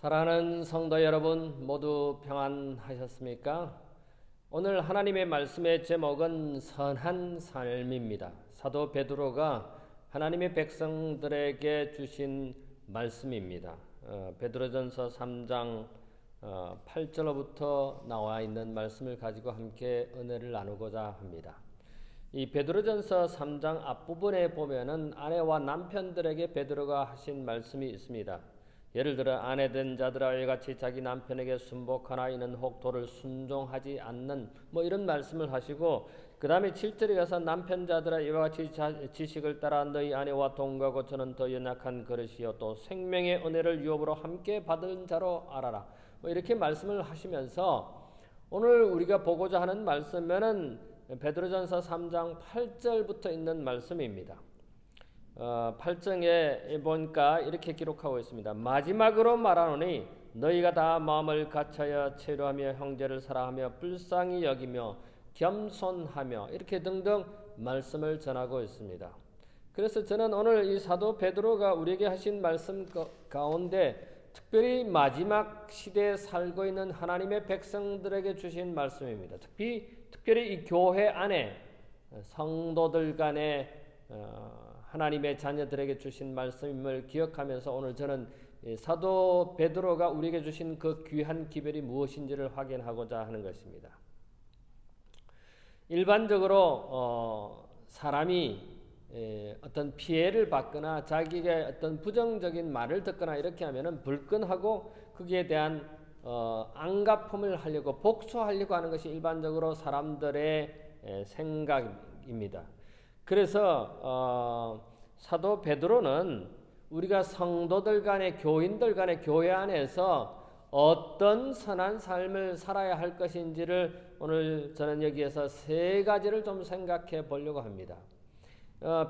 사랑하는 성도 여러분, 모두 평안하셨습니까? 오늘 하나님의 말씀의 제목은 선한 삶입니다. 사도 베드로가 하나님의 백성들에게 주신 말씀입니다. 베드로전서 3장 8절로부터 나와 있는 말씀을 가지고 함께 은혜를 나누고자 합니다. 이 베드로전서 3장 앞부분에 보면은 아내와 남편들에게 베드로가 하신 말씀이 있습니다. 예를 들어 아내된 자들아 이와 같이 자기 남편에게 순복하나 이는 혹 도를 순종하지 않는 이런 말씀을 하시고, 그 다음에 7절에 가서 남편자들아 이와 같이 지식을 따라 너희 아내와 동거하고 저는 더 연약한 그릇이요 또 생명의 은혜를 유업으로 함께 받은 자로 알아라, 이렇게 말씀을 하시면서 오늘 우리가 보고자 하는 말씀은 베드로전서 3장 8절부터 있는 말씀입니다. 8장에 보니까 이렇게 기록하고 있습니다. 마지막으로 말하노니 너희가 다 마음을 같이하여 체류하며 형제를 사랑하며 불쌍히 여기며 겸손하며, 이렇게 등등 말씀을 전하고 있습니다. 그래서 저는 오늘 이 사도 베드로가 우리에게 하신 말씀 가운데 특별히 마지막 시대에 살고 있는 하나님의 백성들에게 주신 말씀입니다. 특별히 이 교회 안에 성도들 간에 하나님의 자녀들에게 주신 말씀을 기억하면서 오늘 저는 사도 베드로가 우리에게 주신 그 귀한 기별이 무엇인지를 확인하고자 하는 것입니다. 일반적으로 사람이 어떤 피해를 받거나 자기가 어떤 부정적인 말을 듣거나 이렇게 하면은 불끈하고 거기에 대한 안갚음을 하려고 복수하려고 하는 것이 일반적으로 사람들의 생각입니다. 그래서 사도 베드로는 우리가 성도들 간의 교인들 간의 교회 안에서 어떤 선한 삶을 살아야 할 것인지를 오늘 저는 여기에서 세 가지를 좀 생각해 보려고 합니다.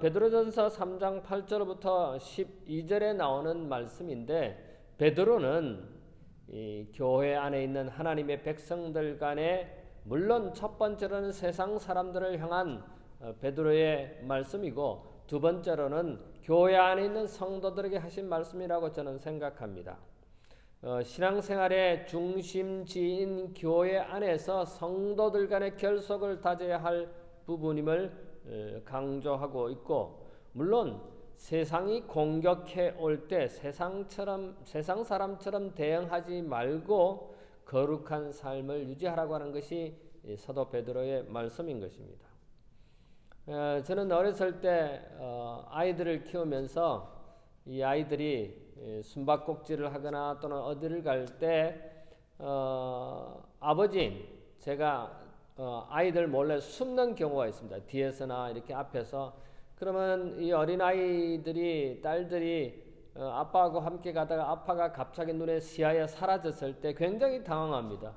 베드로전서 3장 8절부터 12절에 나오는 말씀인데, 베드로는 이 교회 안에 있는 하나님의 백성들 간에 물론 첫 번째로는 세상 사람들을 향한 베드로의 말씀이고, 두 번째로는 교회 안에 있는 성도들에게 하신 말씀이라고 저는 생각합니다. 신앙생활의 중심지인 교회 안에서 성도들 간의 결속을 다져야 할 부분임을 강조하고 있고, 물론 세상이 공격해 올 때 세상 사람처럼 대응하지 말고 거룩한 삶을 유지하라고 하는 것이 사도 베드로의 말씀인 것입니다. 저는 어렸을 때 아이들을 키우면서 이 아이들이 숨바꼭질을 하거나 또는 어디를 갈 때 아버지인 제가 아이들 몰래 숨는 경우가 있습니다. 뒤에서나 이렇게 앞에서. 그러면 이 어린아이들이, 딸들이 아빠하고 함께 가다가 아빠가 갑자기 눈에 시야에 사라졌을 때 굉장히 당황합니다.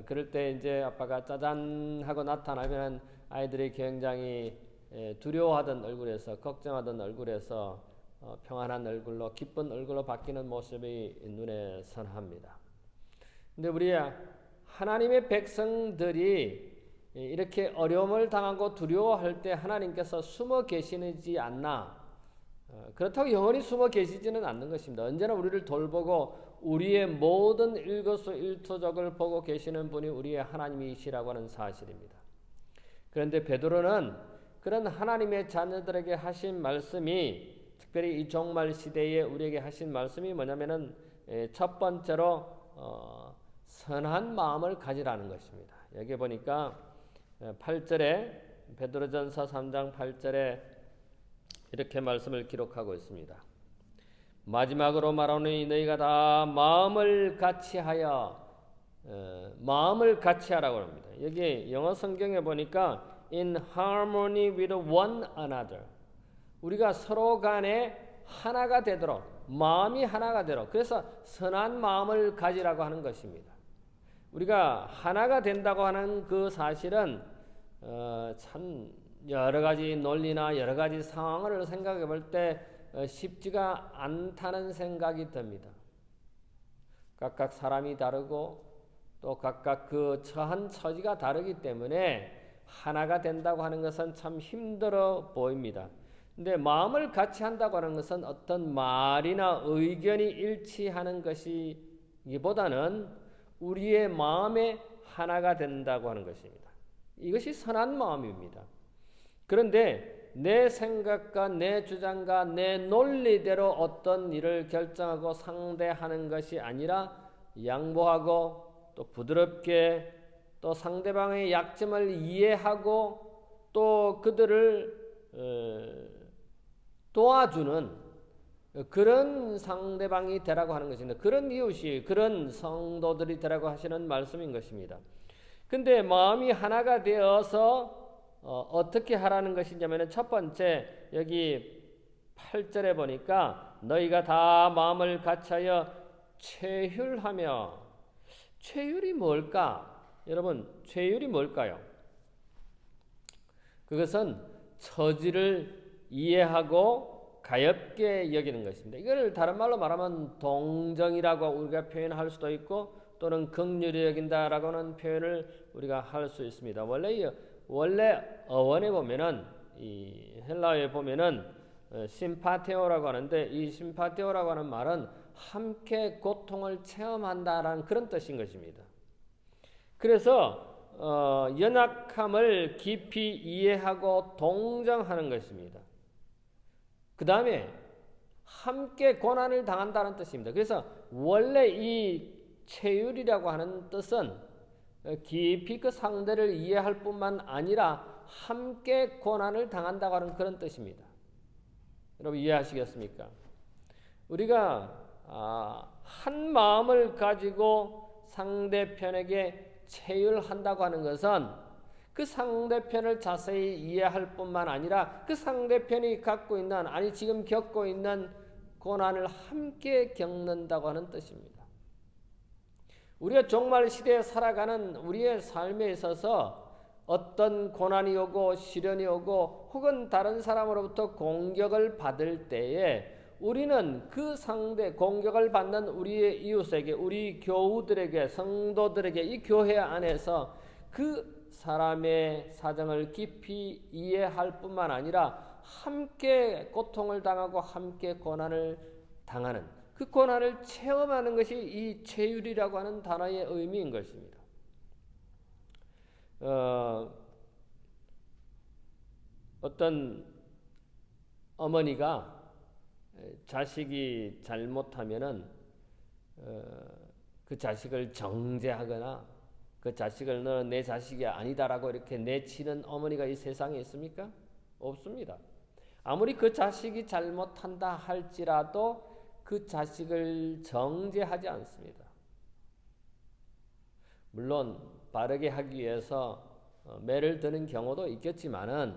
그럴 때 이제 아빠가 짜잔 하고 나타나면 아이들이 굉장히 두려워하던 얼굴에서, 걱정하던 얼굴에서 평안한 얼굴로, 기쁜 얼굴로 바뀌는 모습이 눈에 선합니다. 근데 우리 하나님의 백성들이 이렇게 어려움을 당하고 두려워할 때 하나님께서 숨어 계시지 않나? 그렇다고 영원히 숨어 계시지는 않는 것입니다. 언제나 우리를 돌보고 우리의 모든 일거수일투족을 보고 계시는 분이 우리의 하나님이시라고 하는 사실입니다. 그런데 베드로는 그런 하나님의 자녀들에게 하신 말씀이, 특별히 이 종말 시대에 우리에게 하신 말씀이 뭐냐면은 첫 번째로 선한 마음을 가지라는 것입니다. 여기 보니까 8절에, 베드로전서 3장 8절에 이렇게 말씀을 기록하고 있습니다. 마지막으로 말하노니 너희가 다 마음을 같이하여, 마음을 같이하라고 합니다. 여기 영어 성경에 보니까 in harmony with one another, 우리가 서로 간에 하나가 되도록, 마음이 하나가 되도록, 그래서 선한 마음을 가지라고 하는 것입니다. 우리가 하나가 된다고 하는 그 사실은 참 여러 가지 논리나 여러 가지 상황을 생각해 볼 때 쉽지가 않다는 생각이 듭니다. 각각 사람이 다르고 또 각각 그 처한 처지가 다르기 때문에 하나가 된다고 하는 것은 참 힘들어 보입니다. 근데 마음을 같이 한다고 하는 것은 어떤 말이나 의견이 일치하는 것이기보다는 우리의 마음에 하나가 된다고 하는 것입니다. 이것이 선한 마음입니다. 그런데 내 생각과 내 주장과 내 논리대로 어떤 일을 결정하고 상대하는 것이 아니라 양보하고 또 부드럽게 또 상대방의 약점을 이해하고 또 그들을 도와주는 그런 상대방이 되라고 하는 것입니다. 그런 이웃이, 그런 성도들이 되라고 하시는 말씀인 것입니다. 근데 마음이 하나가 되어서 어떻게 하라는 것이냐면 첫 번째 여기 8절에 보니까 너희가 다 마음을 같이하여 최휼하며, 최휼이 뭘까? 여러분, 최휼이 뭘까요? 그것은 처지를 이해하고 가엾게 여기는 것입니다. 이걸 다른 말로 말하면 동정이라고 우리가 표현할 수도 있고 또는 긍휼히 여긴다라고는 표현을 우리가 할 수 있습니다. 원래 어원에 보면은 이 헬라어에 보면은 심파테오라고 하는데 이 심파테오라고 하는 말은 함께 고통을 체험한다라는 그런 뜻인 것입니다. 그래서 연약함을 깊이 이해하고 동정하는 것입니다. 그 다음에 함께 고난을 당한다는 뜻입니다. 그래서 원래 이 체휼이라고 하는 뜻은 깊이 그 상대를 이해할 뿐만 아니라 함께 고난을 당한다고 하는 그런 뜻입니다. 여러분 이해하시겠습니까? 우리가 한 마음을 가지고 상대편에게 체휼한다고 하는 것은 그 상대편을 자세히 이해할 뿐만 아니라 그 상대편이 갖고 있는 지금 겪고 있는 고난을 함께 겪는다고 하는 뜻입니다. 우리가 종말 시대에 살아가는 우리의 삶에 있어서 어떤 고난이 오고 시련이 오고 혹은 다른 사람으로부터 공격을 받을 때에 우리는 그 상대 공격을 받는 우리의 이웃에게, 우리 교우들에게, 성도들에게 이 교회 안에서 그 사람의 사정을 깊이 이해할 뿐만 아니라 함께 고통을 당하고 함께 고난을 당하는 그 고난을 체험하는 것이 이 체휼이라고 하는 단어의 의미인 것입니다. 어떤 어머니가 자식이 잘못하면은 그 자식을 정죄하거나 그 자식을 너는 내 자식이 아니다라고 이렇게 내치는 어머니가 이 세상에 있습니까? 없습니다. 아무리 그 자식이 잘못한다 할지라도 그 자식을 정죄하지 않습니다. 물론 바르게 하기 위해서 매를 드는 경우도 있겠지만은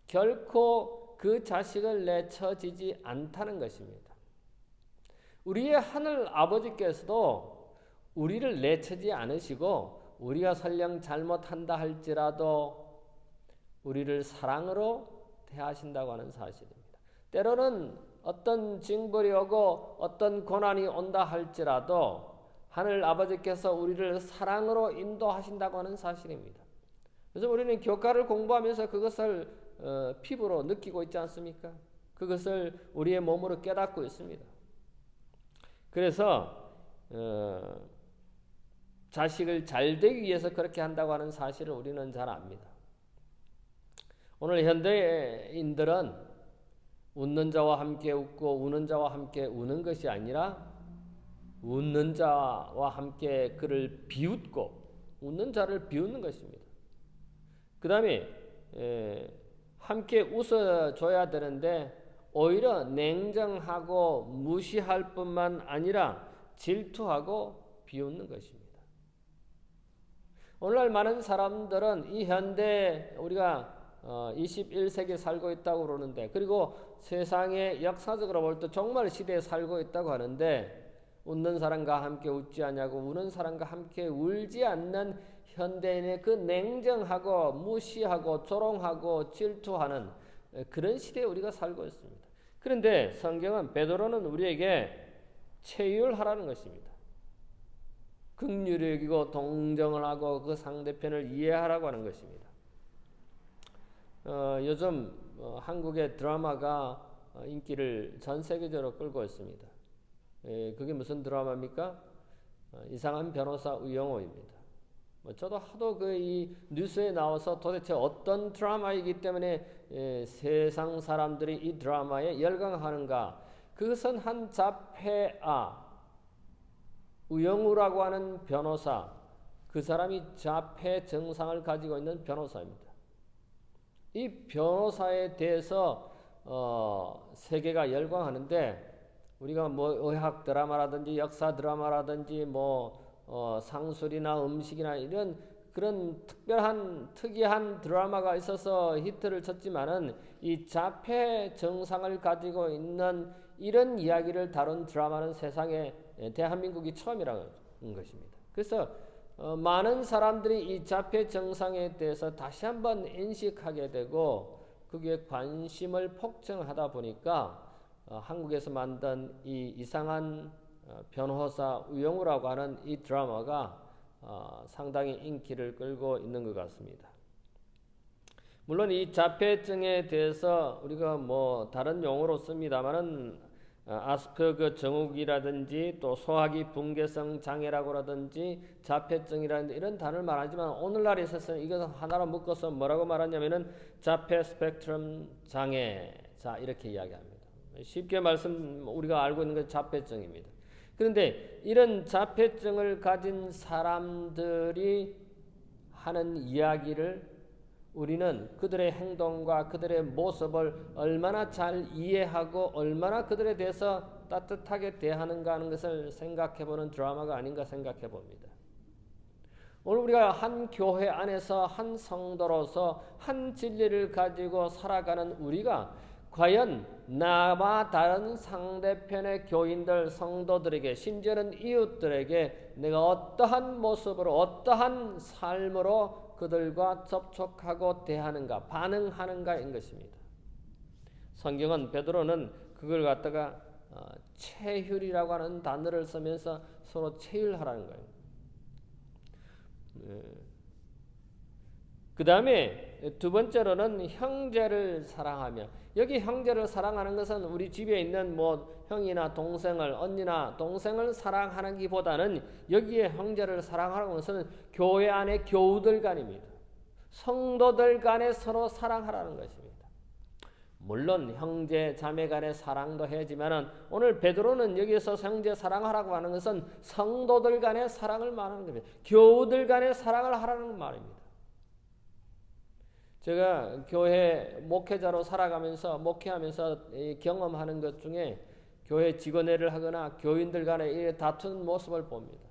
결코 그 자식을 내쳐지지 않다는 것입니다. 우리의 하늘 아버지께서도 우리를 내치지 않으시고 우리가 설령 잘못한다 할지라도 우리를 사랑으로 대하신다고 하는 사실입니다. 때로는 어떤 징벌이 오고 어떤 고난이 온다 할지라도 하늘 아버지께서 우리를 사랑으로 인도하신다고 하는 사실입니다. 그래서 우리는 교과를 공부하면서 그것을 피부로 느끼고 있지 않습니까? 그것을 우리의 몸으로 깨닫고 있습니다. 그래서 자식을 잘 되기 위해서 그렇게 한다고 하는 사실을 우리는 잘 압니다. 오늘 현대인들은 웃는 자와 함께 웃고 우는 자와 함께 우는 것이 아니라 웃는 자와 함께 그를 비웃고 웃는 자를 비웃는 것입니다. 그 다음에 함께 웃어줘야 되는데 오히려 냉정하고 무시할 뿐만 아니라 질투하고 비웃는 것입니다. 오늘날 많은 사람들은 이 현대 우리가 21세기에 살고 있다고 그러는데 그리고 세상의 역사적으로 볼 때 종말 시대에 살고 있다고 하는데 웃는 사람과 함께 웃지 않냐고 우는 사람과 함께 울지 않는 현대인의 그 냉정하고 무시하고 조롱하고 질투하는 그런 시대에 우리가 살고 있습니다. 그런데 성경은 베드로는 우리에게 체휼하라는 것입니다. 긍휼히 여기고 동정을 하고 그 상대편을 이해하라고 하는 것입니다. 요즘 한국의 드라마가 인기를 전 세계적으로 끌고 있습니다. 그게 무슨 드라마입니까? 이상한 변호사 우영우입니다. 저도 하도 이 뉴스에 나와서 도대체 어떤 드라마이기 때문에 세상 사람들이 이 드라마에 열광하는가. 그것은 한 자폐아 우영우라고 하는 변호사, 그 사람이 자폐 증상을 가지고 있는 변호사입니다. 이 변호사에 대해서 세계가 열광하는데, 우리가 의학 드라마라든지 역사 드라마라든지 상술이나 음식이나 이런 그런 특이한 드라마가 있어서 히트를 쳤지만은 이 자폐 증상을 가지고 있는 이런 이야기를 다룬 드라마는 세상에 대한민국이 처음이라는 것입니다. 그래서 많은 사람들이 이 자폐 증상에 대해서 다시 한번 인식하게 되고 그게 관심을 폭증하다 보니까 한국에서 만든 이 이상한 변호사 우영우라고 하는 이 드라마가 상당히 인기를 끌고 있는 것 같습니다. 물론 이 자폐증에 대해서 우리가 다른 용어로 씁니다만은 아스퍼거 증후군이라든지 또 소화기 붕괴성 장애라고라든지 자폐증이라든지 이런 단어를 말하지만 오늘날에 있어서는 이것을 하나로 묶어서 뭐라고 말하냐면은 자폐 스펙트럼 장애, 자 이렇게 이야기합니다. 쉽게 우리가 알고 있는 건 자폐증입니다. 그런데 이런 자폐증을 가진 사람들이 하는 이야기를 우리는 그들의 행동과 그들의 모습을 얼마나 잘 이해하고 얼마나 그들에 대해서 따뜻하게 대하는가 하는 것을 생각해보는 드라마가 아닌가 생각해 봅니다. 오늘 우리가 한 교회 안에서 한 성도로서 한 진리를 가지고 살아가는 우리가 과연 나와 다른 상대편의 교인들, 성도들에게, 심지어는 이웃들에게 내가 어떠한 모습으로 어떠한 삶으로 그들과 접촉하고 대하는가, 반응하는가인 것입니다. 성경은 베드로는 그걸 갖다가 체휼이라고 하는 단어를 쓰면서 서로 체휼하라는 거예요. 그 다음에 두 번째로는 형제를 사랑하며, 여기 형제를 사랑하는 것은 우리 집에 있는 형이나 동생을, 언니나 동생을 사랑하는 것보다는 여기에 형제를 사랑하는 것은 교회 안의 교우들 간입니다. 성도들 간에 서로 사랑하라는 것입니다. 물론 형제 자매 간의 사랑도 해야지만은 오늘 베드로는 여기서 형제 사랑하라고 하는 것은 성도들 간의 사랑을 말하는 겁니다. 교우들 간의 사랑을 하라는 말입니다. 제가 교회 목회자로 살아가면서 목회하면서 경험하는 것 중에 교회 직원회를 하거나 교인들 간에 다투는 모습을 봅니다.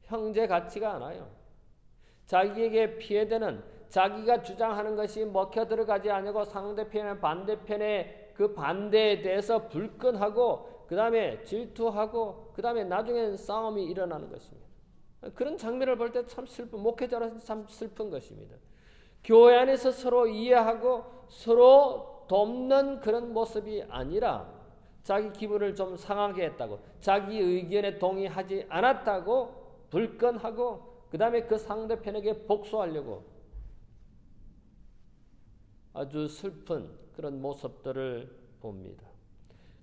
형제 같지가 않아요. 자기에게 피해되는, 자기가 주장하는 것이 먹혀 들어가지 않고 상대편의 반대편의 그 반대에 대해서 불끈하고 그 다음에 질투하고 그 다음에 나중에는 싸움이 일어나는 것입니다. 그런 장면을 볼 때 참 목회자로서 참 슬픈 것입니다. 교회 안에서 서로 이해하고 서로 돕는 그런 모습이 아니라 자기 기분을 좀 상하게 했다고, 자기 의견에 동의하지 않았다고 불끈하고 그 다음에 그 상대편에게 복수하려고 아주 슬픈 그런 모습들을 봅니다.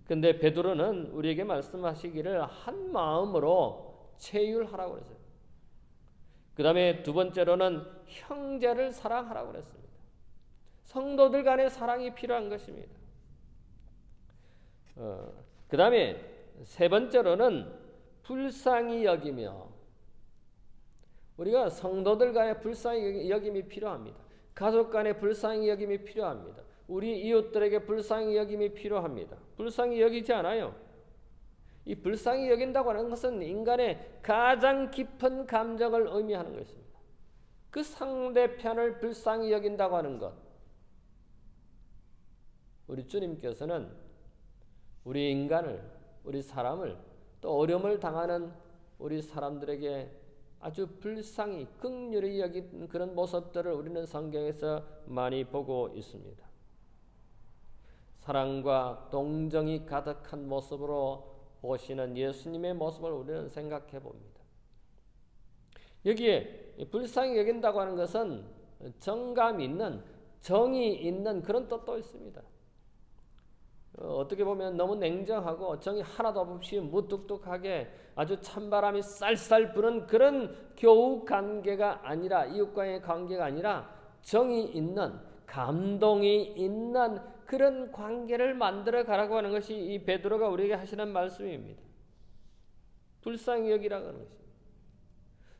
그런데 베드로는 우리에게 말씀하시기를 한 마음으로 체휼하라고 그랬어요. 그 다음에 두 번째로는 형제를 사랑하라고 그랬습니다. 성도들 간의 사랑이 필요한 것입니다. 그 다음에 세 번째로는 불쌍히 여기며, 우리가 성도들 간의 불쌍히 여김이 필요합니다. 가족 간의 불쌍히 여김이 필요합니다. 우리 이웃들에게 불쌍히 여김이 필요합니다. 불쌍히 여기지 않아요. 이 불쌍히 여긴다고 하는 것은 인간의 가장 깊은 감정을 의미하는 것입니다. 그 상대편을 불쌍히 여긴다고 하는 것, 우리 주님께서는 우리 인간을, 우리 사람을, 또 어려움을 당하는 우리 사람들에게 아주 불쌍히 긍휼히 여긴 그런 모습들을 우리는 성경에서 많이 보고 있습니다. 사랑과 동정이 가득한 모습으로 보시는 예수님의 모습을 우리는 생각해 봅니다. 여기에 불쌍히 여긴다고 하는 것은 정감 있는, 정이 있는 그런 뜻도 있습니다. 어떻게 보면 너무 냉정하고 정이 하나도 없이 무뚝뚝하게 아주 찬바람이 쌀쌀 부는 그런 교우 관계가 아니라, 이웃과의 관계가 아니라 정이 있는, 감동이 있는 그런 관계를 만들어 가라고 하는 것이 이 베드로가 우리에게 하시는 말씀입니다. 불쌍히 여기라고 하는 것입니다.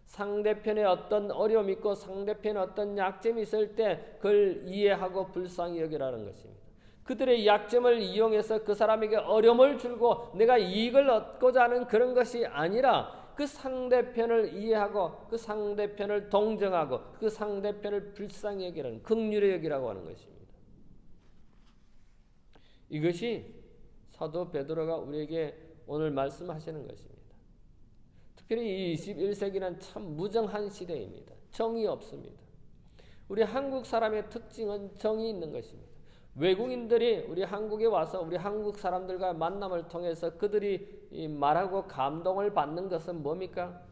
상대편에 어떤 어려움이 있고 상대편에 어떤 약점이 있을 때 그걸 이해하고 불쌍히 여기라는 것입니다. 그들의 약점을 이용해서 그 사람에게 어려움을 주고 내가 이익을 얻고자 하는 그런 것이 아니라 그 상대편을 이해하고 그 상대편을 동정하고 그 상대편을 불쌍히 여기라는, 긍휼히 여기라고 하는 것입니다. 이것이 사도 베드로가 우리에게 오늘 말씀하시는 것입니다. 특별히 이 21세기는 참 무정한 시대입니다. 정이 없습니다. 우리 한국 사람의 특징은 정이 있는 것입니다. 외국인들이 우리 한국에 와서 우리 한국 사람들과 만남을 통해서 그들이 말하고 감동을 받는 것은 뭡니까?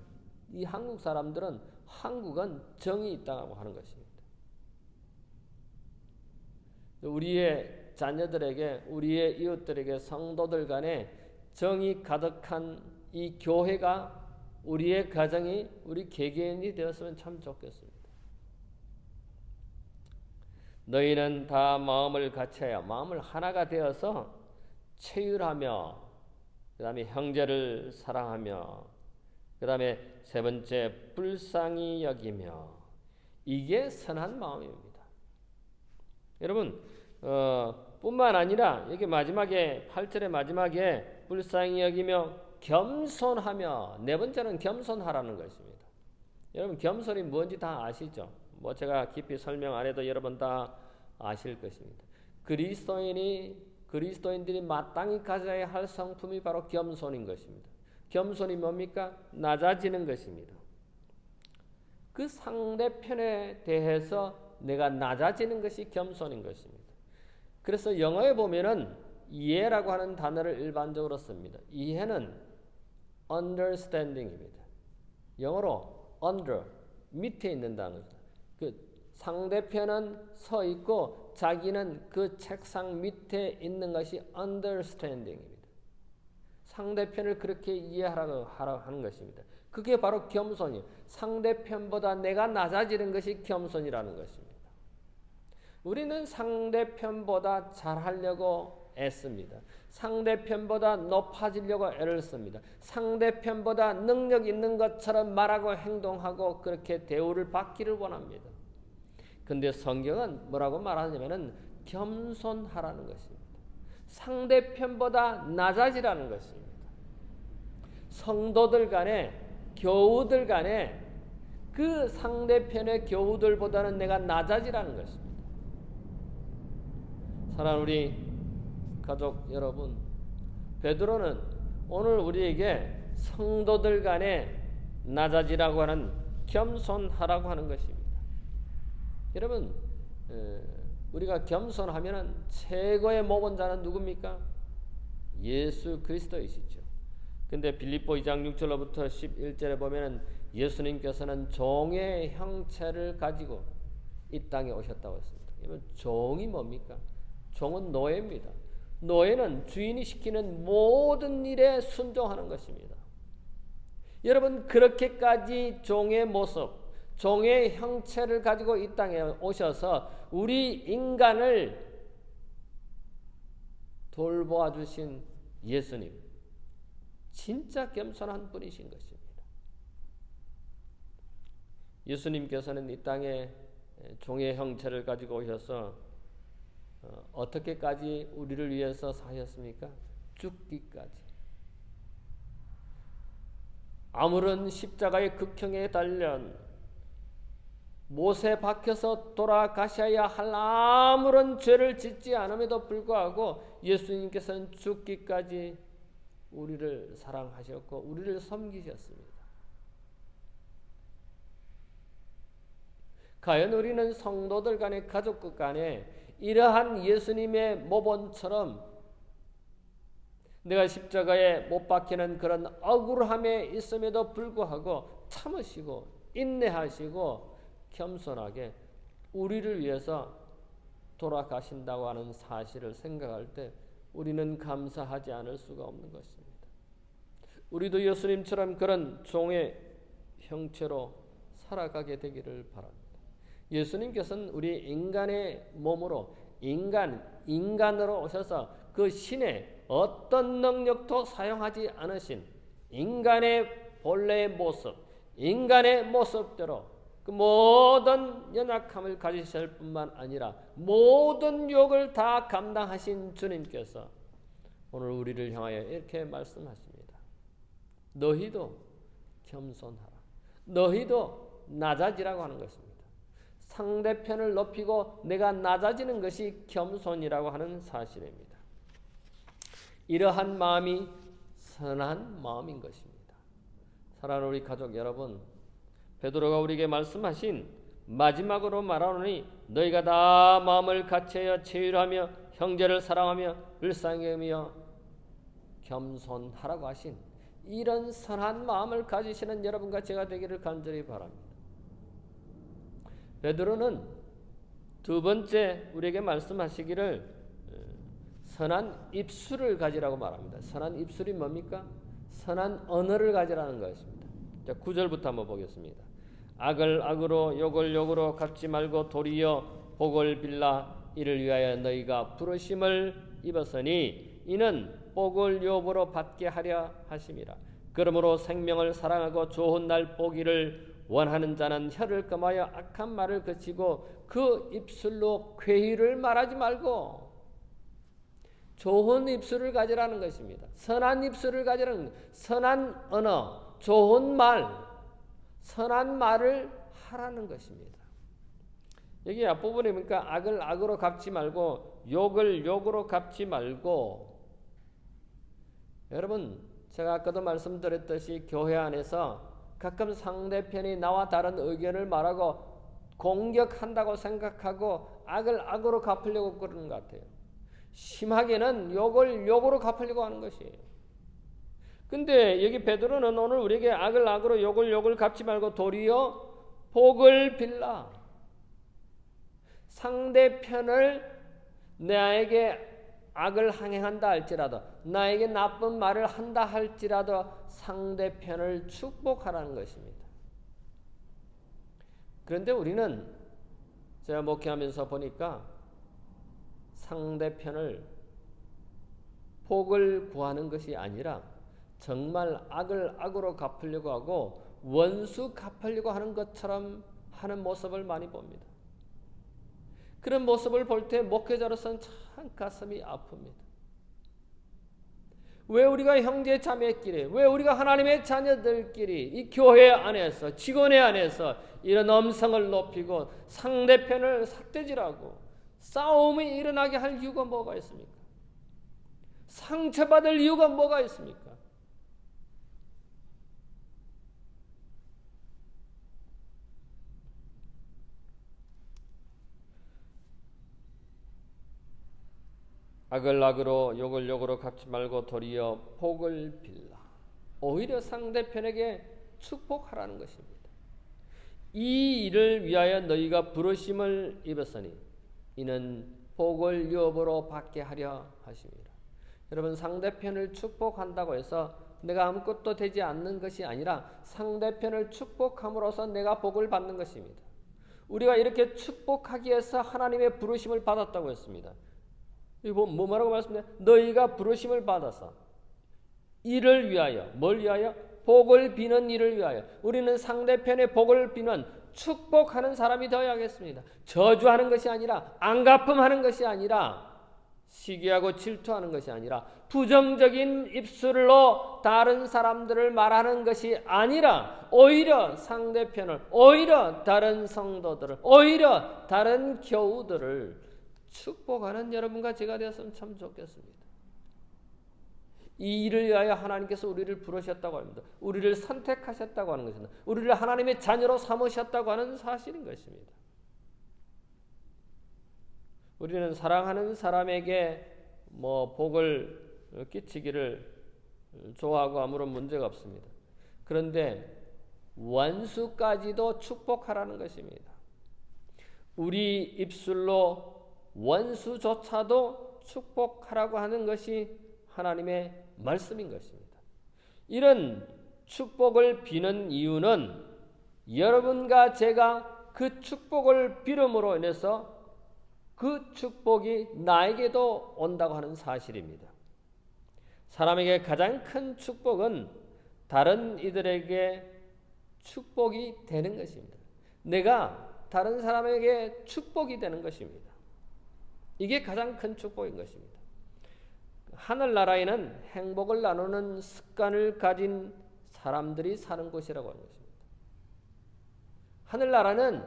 이 한국 사람들은 한국은 정이 있다고 하는 것입니다. 우리의 자녀들에게, 우리의 이웃들에게, 성도들 간에 정이 가득한 이 교회가, 우리의 가정이, 우리 개개인이 되었으면 참 좋겠습니다. 너희는 다 마음을 같이하여, 마음을 하나가 되어서 체휼하며, 그 다음에 형제를 사랑하며, 그 다음에 세 번째 불쌍히 여기며, 이게 선한 마음입니다. 여러분, 뿐만 아니라 여기 마지막에 8절의 마지막에 불쌍히 여기며 겸손하며, 네 번째는 겸손하라는 것입니다. 여러분, 겸손이 뭔지 다 아시죠? 뭐 제가 깊이 설명 안 해도 여러분 다 아실 것입니다. 그리스도인들이 마땅히 가져야 할 성품이 바로 겸손인 것입니다. 겸손이 뭡니까? 낮아지는 것입니다. 그 상대편에 대해서 내가 낮아지는 것이 겸손인 것입니다. 그래서 영어에 보면은 이해라고 하는 단어를 일반적으로 씁니다. 이해는 understanding입니다. 영어로 under, 밑에 있는 단어입니다. 그 상대편은 서 있고 자기는 그 책상 밑에 있는 것이 understanding입니다. 상대편을 그렇게 이해하라고 하는 것입니다. 그게 바로 겸손이에요. 상대편보다 내가 낮아지는 것이 겸손이라는 것입니다. 우리는 상대편보다 잘하려고 애씁니다. 상대편보다 높아지려고 애를 씁니다. 상대편보다 능력 있는 것처럼 말하고 행동하고 그렇게 대우를 받기를 원합니다. 근데 성경은 뭐라고 말하냐면은 겸손하라는 것입니다. 상대편보다 낮아지라는 것입니다. 성도들 간에, 교우들 간에 그 상대편의 교우들보다는 내가 낮아지라는 것입니다. 사랑하는 우리 가족 여러분, 베드로는 오늘 우리에게 성도들 간에 낮아지라고 하는, 겸손하라고 하는 것입니다. 여러분, 우리가 겸손하면 최고의 모범자는 누굽니까? 예수 그리스도이시죠. 근데 빌립보 2장 6절로부터 11절에 보면은 예수님께서는 종의 형체를 가지고 이 땅에 오셨다고 했습니다. 여러분, 종이 뭡니까? 종은 노예입니다. 노예는 주인이 시키는 모든 일에 순종하는 것입니다. 여러분, 그렇게까지 종의 모습, 종의 형체를 가지고 이 땅에 오셔서 우리 인간을 돌보아 주신 예수님, 진짜 겸손한 분이신 것입니다. 예수님께서는 이 땅에 종의 형체를 가지고 오셔서 어떻게까지 우리를 위해서 사셨습니까? 죽기까지. 아무런 십자가의 극형에 달련 못에 박혀서 돌아가셔야 할 아무런 죄를 짓지 않음에도 불구하고 예수님께서는 죽기까지 우리를 사랑하셨고 우리를 섬기셨습니다. 과연 우리는 성도들 간에, 가족 간에 이러한 예수님의 모범처럼 내가 십자가에 못 박히는 그런 억울함에 있음에도 불구하고 참으시고 인내하시고 겸손하게 우리를 위해서 돌아가신다고 하는 사실을 생각할 때 우리는 감사하지 않을 수가 없는 것입니다. 우리도 예수님처럼 그런 종의 형체로 살아가게 되기를 바랍니다. 예수님께서는 우리 인간의 몸으로 인간으로 오셔서 그 신의 어떤 능력도 사용하지 않으신 인간의 본래의 모습, 인간의 모습대로 그 모든 연약함을 가지실 뿐만 아니라 모든 욕을 다 감당하신 주님께서 오늘 우리를 향하여 이렇게 말씀하십니다. 너희도 겸손하라. 너희도 낮아지라고 하는 것입니다. 상대편을 높이고 내가 낮아지는 것이 겸손이라고 하는 사실입니다. 이러한 마음이 선한 마음인 것입니다. 사랑하는 우리 가족 여러분, 베드로가 우리에게 말씀하신 마지막으로 말하노니 너희가 다 마음을 같이하여 체휼하며 형제를 사랑하며 불쌍히 겸손하라고 하신 이런 선한 마음을 가지시는 여러분과 제가 되기를 간절히 바랍니다. 베드로는 두 번째 우리에게 말씀하시기를 선한 입술을 가지라고 말합니다. 선한 입술이 뭡니까? 선한 언어를 가지라는 것입니다. 자, 9절부터 한번 보겠습니다. 악을 악으로 욕을 욕으로 갚지 말고 도리어 복을 빌라. 이를 위하여 너희가 부르심을 입었으니 이는 복을 유업으로 받게 하려 하심이라. 그러므로 생명을 사랑하고 좋은 날 보기를 원하는 자는 혀를 금하여 악한 말을 그치고 그 입술로 괴의를 말하지 말고 좋은 입술을 가지라는 것입니다. 선한 입술을 가지라는 선한 언어, 좋은 말, 선한 말을 하라는 것입니다. 여기 앞부분에 보니까 악을 악으로 갚지 말고 욕을 욕으로 갚지 말고, 여러분 제가 아까도 말씀드렸듯이 교회 안에서 가끔 상대편이 나와 다른 의견을 말하고 공격한다고 생각하고 악을 악으로 갚으려고 그러는 것 같아요. 심하게는 욕을 욕으로 갚으려고 하는 것이에요. 근데 여기 베드로는 오늘 우리에게 악을 악으로 욕을 욕을 갚지 말고 도리어 복을 빌라. 상대편을 나에게 악을 항행한다 할지라도, 나에게 나쁜 말을 한다 할지라도 상대편을 축복하라는 것입니다. 그런데 우리는 제가 목회하면서 보니까 상대편을 복을 구하는 것이 아니라 정말 악을 악으로 갚으려고 하고 원수 갚으려고 하는 것처럼 하는 모습을 많이 봅니다. 그런 모습을 볼 때 목회자로서는 참 가슴이 아픕니다. 왜 우리가 형제 자매끼리, 왜 우리가 하나님의 자녀들끼리 이 교회 안에서, 직원회 안에서 이런 음성을 높이고 상대편을 삿대질하고 싸움이 일어나게 할 이유가 뭐가 있습니까? 상처받을 이유가 뭐가 있습니까? 악을 악으로 욕을 욕으로 갚지 말고 도리어 복을 빌라. 오히려 상대편에게 축복하라는 것입니다. 이 일을 위하여 너희가 부르심을 입었으니 이는 복을 유업으로 받게 하려 하심이라. 여러분, 상대편을 축복한다고 해서 내가 아무것도 되지 않는 것이 아니라 상대편을 축복함으로써 내가 복을 받는 것입니다. 우리가 이렇게 축복하기 위해서 하나님의 부르심을 받았다고 했습니다. 이거 뭐라고 말씀드려요? 너희가 부르심을 받아서 이를 위하여, 뭘 위하여? 복을 비는 일을 위하여. 우리는 상대편의 복을 비는 축복하는 사람이 되어야겠습니다. 저주하는 것이 아니라, 안갚음하는 것이 아니라, 시기하고 질투하는 것이 아니라, 부정적인 입술로 다른 사람들을 말하는 것이 아니라 오히려 상대편을, 오히려 다른 성도들을, 오히려 다른 교우들을 축복하는 여러분과 제가 되었으면 참 좋겠습니다. 이 일을 위하여 하나님께서 우리를 부르셨다고 합니다. 우리를 선택하셨다고 하는 것입니다. 우리를 하나님의 자녀로 삼으셨다고 하는 사실인 것입니다. 우리는 사랑하는 사람에게 복을 끼치기를 좋아하고 아무런 문제가 없습니다. 그런데 원수까지도 축복하라는 것입니다. 우리 입술로 원수조차도 축복하라고 하는 것이 하나님의 말씀인 것입니다. 이런 축복을 비는 이유는 여러분과 제가 그 축복을 빌음으로 인해서 그 축복이 나에게도 온다고 하는 사실입니다. 사람에게 가장 큰 축복은 다른 이들에게 축복이 되는 것입니다. 내가 다른 사람에게 축복이 되는 것입니다. 이게 가장 큰 축복인 것입니다. 하늘나라에는 행복을 나누는 습관을 가진 사람들이 사는 곳이라고 하는 것입니다. 하늘나라는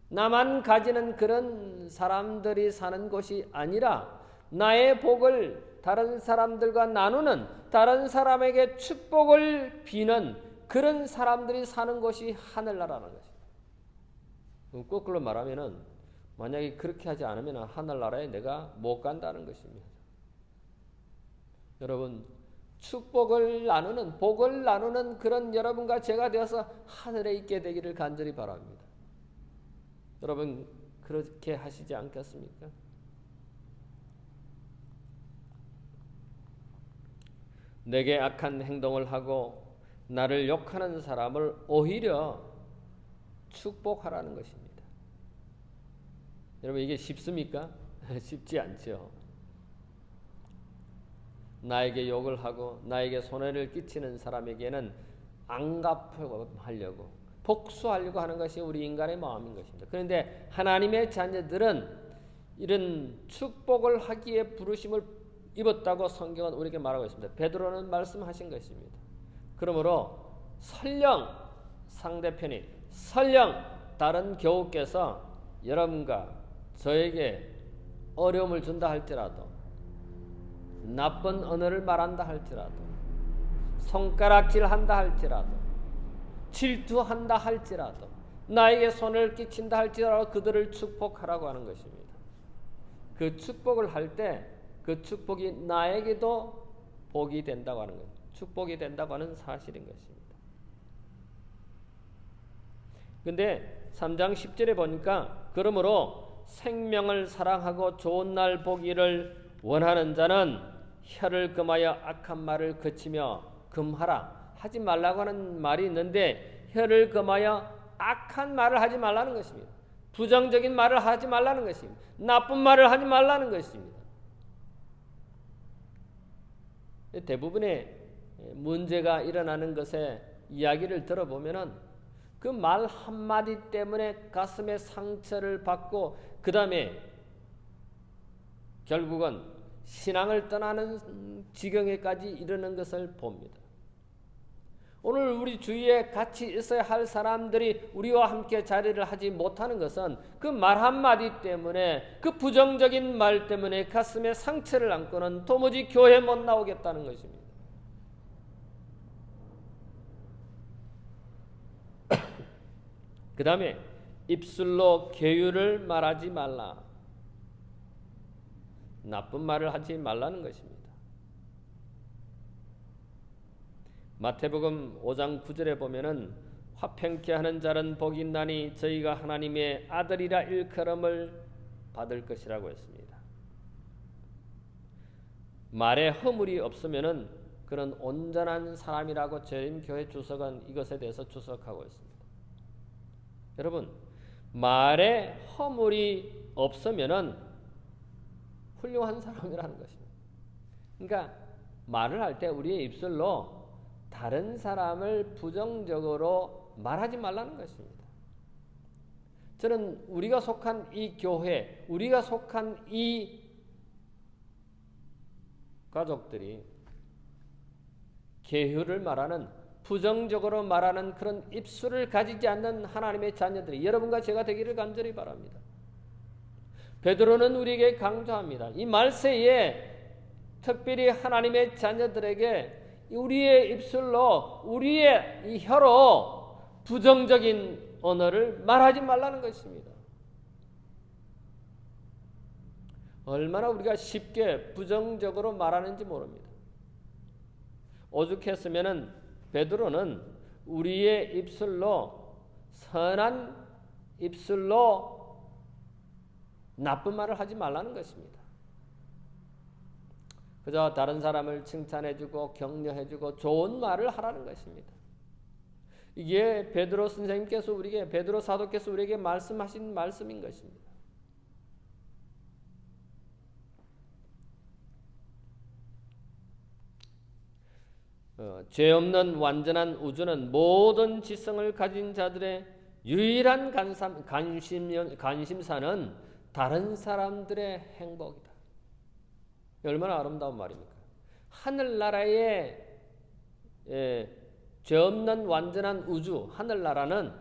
나만 가지는 그런 사람들이 사는 곳이 아니라 나의 복을 다른 사람들과 나누는, 다른 사람에게 축복을 비는 그런 사람들이 사는 곳이 하늘나라라는 것입니다. 거꾸로 말하면은 만약에 그렇게 하지 않으면 하늘나라에 내가 못 간다는 것입니다. 여러분, 축복을 나누는, 복을 나누는 그런 여러분과 제가 되어서 하늘에 있게 되기를 간절히 바랍니다. 여러분 그렇게 하시지 않겠습니까? 내게 악한 행동을 하고 나를 욕하는 사람을 오히려 축복하라는 것입니다. 여러분 이게 쉽습니까? 쉽지 않죠. 나에게 욕을 하고 나에게 손해를 끼치는 사람에게는 안갚으려고 복수하려고 하는 것이 우리 인간의 마음인 것입니다. 그런데 하나님의 자녀들은 이런 축복을 하기에 부르심을 입었다고 성경은 우리에게 말하고 있습니다. 베드로는 말씀하신 것입니다. 그러므로 설령 상대편이 설령 다른 교우께서 여러분과 저에게 어려움을 준다 할지라도 나쁜 언어를 말한다 할지라도 손가락질한다 할지라도 질투한다 할지라도 나에게 손을 끼친다 할지라도 그들을 축복하라고 하는 것입니다. 그 축복을 할 때 그 축복이 나에게도 복이 된다고 하는 것, 축복이 된다고 하는 사실인 것입니다. 근데 3장 10절에 보니까 그러므로 생명을 사랑하고 좋은 날 보기를 원하는 자는 혀를 금하여 악한 말을 그치며 금하라. 하지 말라고 하는 말이 있는데 혀를 금하여 악한 말을 하지 말라는 것입니다. 부정적인 말을 하지 말라는 것입니다. 나쁜 말을 하지 말라는 것입니다. 대부분의 문제가 일어나는 것에 이야기를 들어보면은 그 말 한마디 때문에 가슴에 상처를 받고 그 다음에 결국은 신앙을 떠나는 지경에까지 이르는 것을 봅니다. 오늘 우리 주위에 같이 있어야 할 사람들이 우리와 함께 자리를 하지 못하는 것은 그 말 한마디 때문에 그 부정적인 말 때문에 가슴에 상처를 안고는 도무지 교회 못 나오겠다는 것입니다. 그 다음에 입술로 계율을 말하지 말라. 나쁜 말을 하지 말라는 것입니다. 마태복음 5장 9절에 보면은 화평케 하는 자는 복이 있나니 저희가 하나님의 아들이라 일컬음을 받을 것이라고 했습니다. 말에 허물이 없으면은 그런 온전한 사람이라고 재림교회 주석은 이것에 대해서 주석하고 있습니다. 여러분, 말에 허물이 없으면은 훌륭한 사람이라는 것입니다. 그러니까 말을 할 때 우리의 입술로 다른 사람을 부정적으로 말하지 말라는 것입니다. 저는 우리가 속한 이 교회, 우리가 속한 이 가족들이 계율을 말하는, 부정적으로 말하는 그런 입술을 가지지 않는 하나님의 자녀들이 여러분과 제가 되기를 간절히 바랍니다. 베드로는 우리에게 강조합니다. 이 말세에 특별히 하나님의 자녀들에게 우리의 입술로, 우리의 이 혀로 부정적인 언어를 말하지 말라는 것입니다. 얼마나 우리가 쉽게 부정적으로 말하는지 모릅니다. 오죽했으면은 베드로는 우리의 입술로, 선한 입술로 나쁜 말을 하지 말라는 것입니다. 그저 다른 사람을 칭찬해주고 격려해주고 좋은 말을 하라는 것입니다. 이게 베드로 선생님께서 우리에게, 베드로 사도께서 우리에게 말씀하신 말씀인 것입니다. 죄 없는 완전한 우주는 모든 지성을 가진 자들의 유일한 관심사는 다른 사람들의 행복이다. 얼마나 아름다운 말입니까? 하늘나라의 죄 없는 완전한 우주, 하늘나라는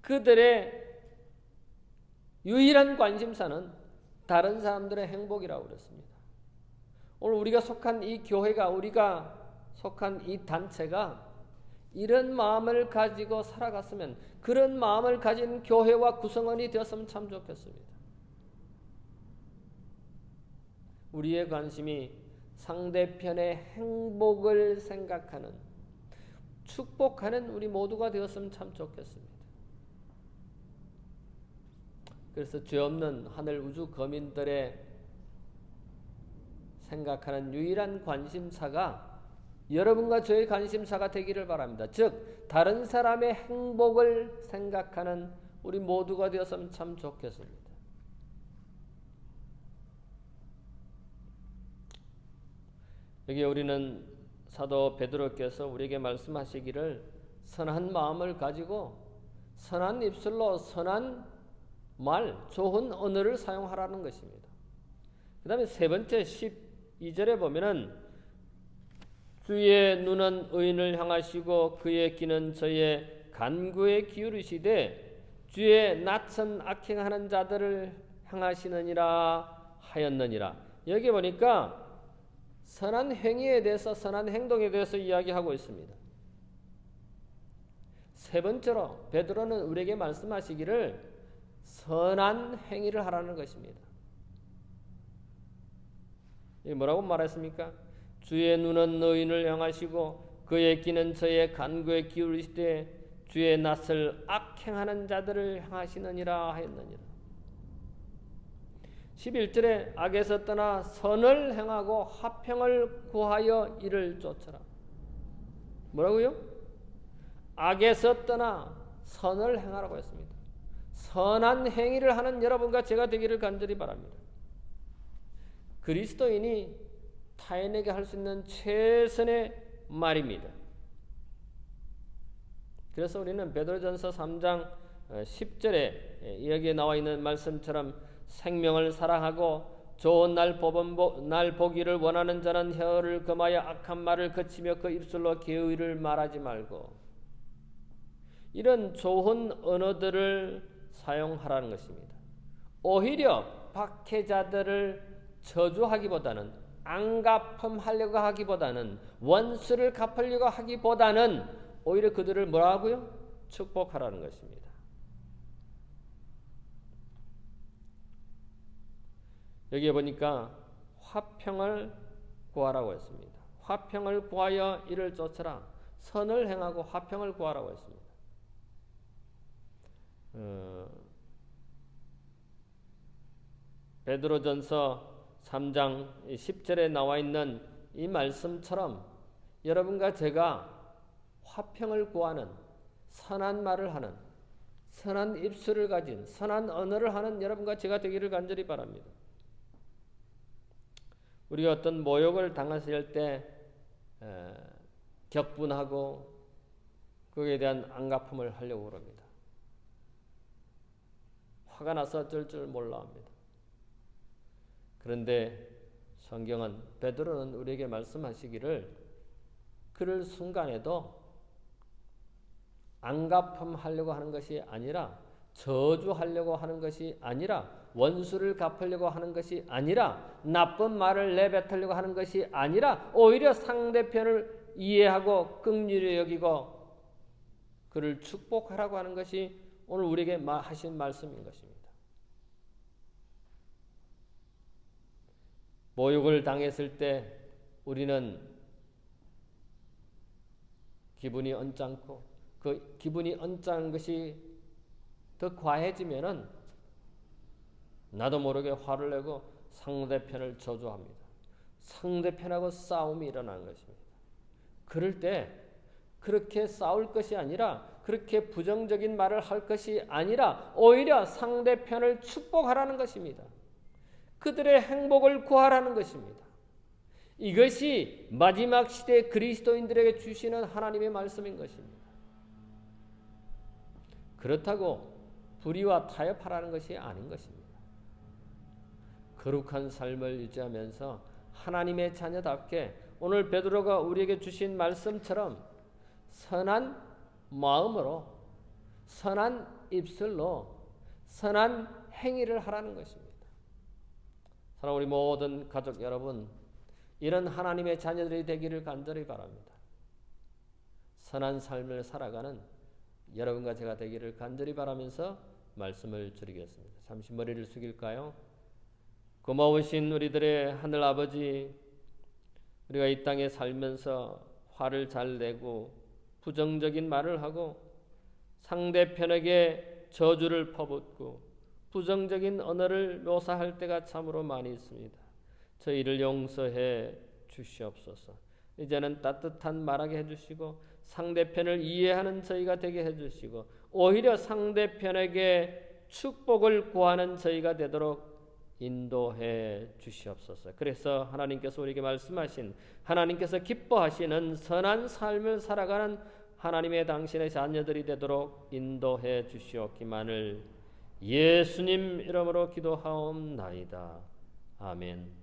그들의 유일한 관심사는 다른 사람들의 행복이라고 그랬습니다. 오늘 우리가 속한 이 교회가, 우리가 속한 이 단체가 이런 마음을 가지고 살아갔으면, 그런 마음을 가진 교회와 구성원이 되었으면 참 좋겠습니다. 우리의 관심이 상대편의 행복을 생각하는, 축복하는 우리 모두가 되었으면 참 좋겠습니다. 그래서 죄 없는 하늘 우주 거민들의 생각하는 유일한 관심사가 여러분과 저의 관심사가 되기를 바랍니다. 즉 다른 사람의 행복을 생각하는 우리 모두가 되었으면 참 좋겠습니다. 여기 우리는 사도 베드로께서 우리에게 말씀하시기를 선한 마음을 가지고 선한 입술로 선한 말, 좋은 언어를 사용하라는 것입니다. 그 다음에 세 번째 12절에 보면은 주의 눈은 의인을 향하시고 그의 귀는 저의 간구에 기울이시되 주의 낯은 악행하는 자들을 향하시느니라 하였느니라. 여기 보니까 선한 행위에 대해서, 선한 행동에 대해서 이야기하고 있습니다. 세 번째로 베드로는 우리에게 말씀하시기를 선한 행위를 하라는 것입니다. 이게 뭐라고 말했습니까? 주의 눈은 의인을 향하시고 그의 귀는 저의 간구에 기울이시되 주의 낯을 악행하는 자들을 향하시느니라 하였느니라. 11절에 악에서 떠나 선을 행하고 화평을 구하여 이를 쫓으라. 뭐라고요? 악에서 떠나 선을 행하라고 했습니다. 선한 행위를 하는 여러분과 제가 되기를 간절히 바랍니다. 그리스도인이 타인에게 할 수 있는 최선의 말입니다. 그래서 우리는 베드로전서 3장 10절에 여기에 나와 있는 말씀처럼 생명을 사랑하고 좋은 날 보기를 원하는 자는 혀를 금하여 악한 말을 그치며 그 입술로 계의를 말하지 말고, 이런 좋은 언어들을 사용하라는 것입니다. 오히려 박해자들을 저주하기보다는, 안갚음하려고 하기보다는, 원수를 갚으려고 하기보다는 오히려 그들을 뭐라고요? 축복하라는 것입니다. 여기에 보니까 화평을 구하라고 했습니다. 화평을 구하여 이를 쫓으라. 선을 행하고 화평을 구하라고 했습니다. 베드로전서 3장 10절에 나와 있는 이 말씀처럼 여러분과 제가 화평을 구하는, 선한 말을 하는, 선한 입술을 가진, 선한 언어를 하는 여러분과 제가 되기를 간절히 바랍니다. 우리가 어떤 모욕을 당했을 때 격분하고 거기에 대한 안갚음을 하려고 합니다. 화가 나서 어쩔 줄 몰라 합니다. 그런데 성경은, 베드로는 우리에게 말씀하시기를 그럴 순간에도 안갚음하려고 하는 것이 아니라, 저주하려고 하는 것이 아니라, 원수를 갚으려고 하는 것이 아니라, 나쁜 말을 내뱉으려고 하는 것이 아니라 오히려 상대편을 이해하고 긍휼히 여기고 그를 축복하라고 하는 것이 오늘 우리에게 하신 말씀인 것입니다. 모욕을 당했을 때 우리는 기분이 언짢고, 그 기분이 언짢은 것이 더 과해지면은 나도 모르게 화를 내고 상대편을 저주합니다. 상대편하고 싸움이 일어나는 것입니다. 그럴 때 그렇게 싸울 것이 아니라, 그렇게 부정적인 말을 할 것이 아니라 오히려 상대편을 축복하라는 것입니다. 그들의 행복을 구하라는 것입니다. 이것이 마지막 시대 그리스도인들에게 주시는 하나님의 말씀인 것입니다. 그렇다고 불의와 타협하라는 것이 아닌 것입니다. 거룩한 삶을 유지하면서 하나님의 자녀답게 오늘 베드로가 우리에게 주신 말씀처럼 선한 마음으로, 선한 입술로 선한 행위를 하라는 것입니다. 사랑하는 우리 모든 가족 여러분, 이런 하나님의 자녀들이 되기를 간절히 바랍니다. 선한 삶을 살아가는 여러분과 제가 되기를 간절히 바라면서 말씀을 드리겠습니다. 잠시 머리를 숙일까요? 고마우신 우리들의 하늘 아버지, 우리가 이 땅에 살면서 화를 잘 내고 부정적인 말을 하고 상대편에게 저주를 퍼붓고 부정적인 언어를 묘사할 때가 참으로 많이 있습니다. 저희를 용서해 주시옵소서. 이제는 따뜻한 말하게 해주시고 상대편을 이해하는 저희가 되게 해주시고 오히려 상대편에게 축복을 구하는 저희가 되도록 인도해 주시옵소서. 그래서 하나님께서 우리에게 말씀하신, 하나님께서 기뻐하시는 선한 삶을 살아가는 하나님의 당신의 자녀들이 되도록 인도해 주시옵기만을 예수님 이름으로 기도하옵나이다. 아멘.